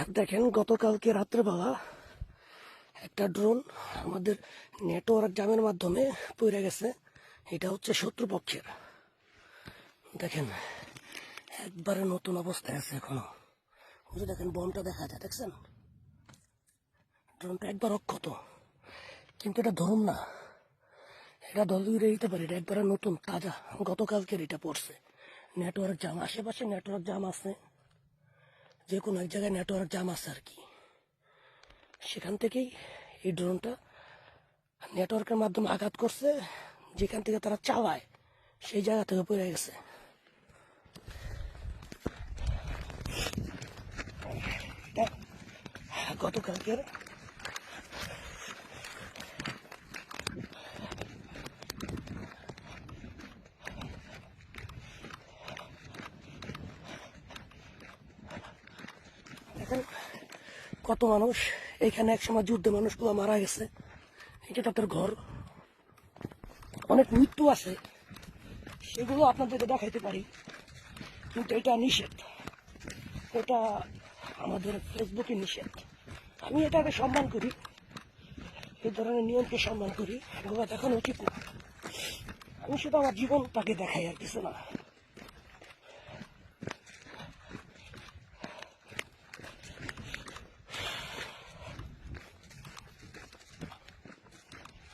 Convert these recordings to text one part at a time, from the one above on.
দেখেন গতকালকে রাত্রেবেলা একটা ড্রোন আমাদের নেটওয়ার্ক জামের মাধ্যমে পড়ে গেছে। এটা হচ্ছে শত্রুপক্ষের। দেখেন একবারে নতুন অবস্থায় আছে এখনো। ওই যে দেখেন বমটা দেখা যায়, দেখছেন ড্রোনটা একবার অক্ষত, কিন্তু এটা ধরুন না, এটা ধরলে দিতে পারি। এটা একবারে নতুন তাজা, গতকালকের এটা পড়ছে। নেটওয়ার্ক জাম, আশেপাশে নেটওয়ার্ক জাম আছে, যে কোনো এক জায়গায় নেটওয়ার্ক জাম আছে আর কি। সেখান থেকেই এই ড্রোনটা নেটওয়ার্কের মাধ্যমে আঘাত করছে, যেখান থেকে তারা চালায় সেই জায়গা থেকে পড়ে গেছে। গতকালকের দেখেন কত মানুষ এইখানে একসময় যুদ্ধে মানুষগুলো মারা গেছে। এটা তাদের ঘর। অনেক মৃত্যু আছে, সেগুলো আপনাদেরকে দেখাইতে পারি, কিন্তু এটা নিষেধ। এটা আমাদের ফেসবুকে নিষেধ। আমি এটাকে সম্মান করি, এই ধরনের নিয়মকে সম্মান করি, এগুলো দেখানো উচিত না। আমি শুধু আমার জীবনটাকে দেখাই আর কিছু না।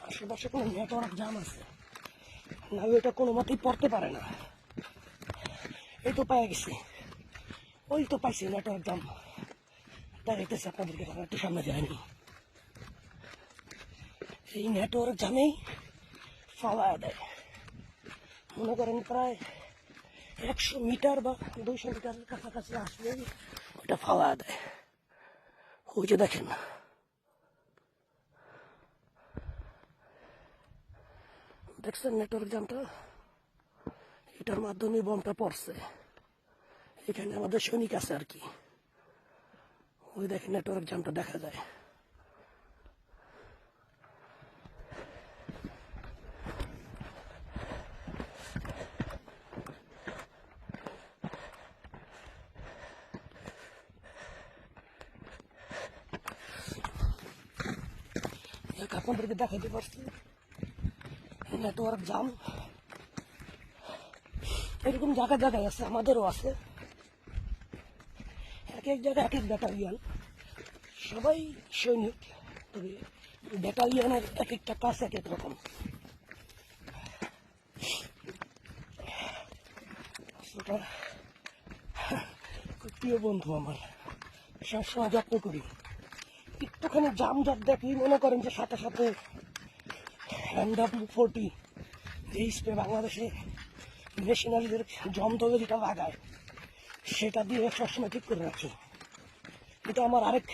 আশেপাশে কোনো নেটওয়ার্ক জাম আছে না, ওইটা কোনো মতেই পড়তে পারে না। এই তো পায়ে গেছি, ওই তো পাইছি নেটওয়ার্ক জাম। দেখাইতেছে আপনাদেরকে, একটু সামনে যায়নি। এই নেটওয়ার্ক জামেই ফালায় দেয়। মনে করেন প্রায় 100 মিটার বা 200 মিটারের কাছাকাছি আসলেই ওটা ফালায় দেয়। ওই যে দেখেন, দেখছেন নেটওয়ার্ক জামটা? এটার মাধ্যমে বমটা পড়ছে। এখানে আমাদের সৈনিক আছে আর কি। ওই দেখেন নেটওয়ার্ক জামটা দেখা যায়। আপনাদেরকে দেখাইতে পারছি নেটওয়ার্ক জাম। এরকম জায়গায় জায়গায় আছে, আমাদেরও আছে। এক এক জায়গায় এক এক ব্যাটালিয়ান, সবাই সৈনিক, তবে ব্যাটালিয়ানের এক একটা কাজ এক এক রকম। প্রিয় বন্ধু আমার, সবসময় যত্ন করি। একটুখানি জাম জাপ দেখি, মনে করেন যে সাথে সাথে MW40 এই স্প্রে বাংলাদেশে মেশিনারিদের জমদলে যেটা লাগায়, সেটা দিয়ে সবসময় ঠিক করে রাখি। এটা আমার আরেক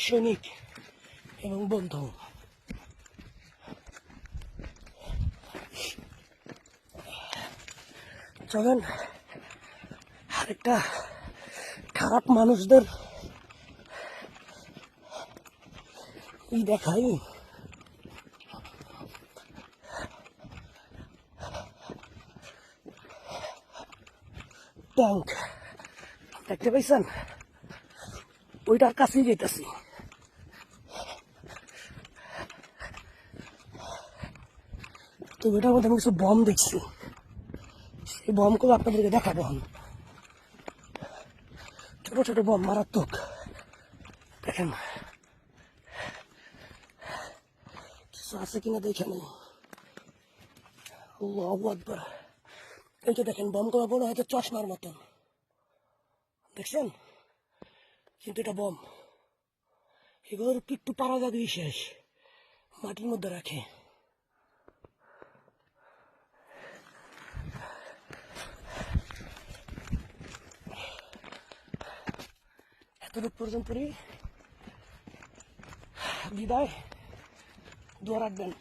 সৈনিক এবং বন্ধু। চলেন আরেকটা খারাপ মানুষদের দেখাই। ট্যাঙ্ক দেখতে পাইছেন? ওইটার কাছেই যেতেছি। তো ওইটার মধ্যে আমি কিছু বম দেখছি, সেই বমগুলো আপনাদেরকে দেখাবো। ছোট ছোট বম, মারাত্মক। দেখেন কিছু আছে কিনা দেখে নেই। আল্লাহু আকবার। এই যে দেখেন বমগুলো বড় হয়তো চশমার মতন, দেখছেন? কিন্তু এটা বম। এগুলোর একটু পাড়া যাবেই শেষ, মাটির মধ্যে রাখে। এতটুকু পর্যন্তই বিদায়। দোয়া রাখবেন।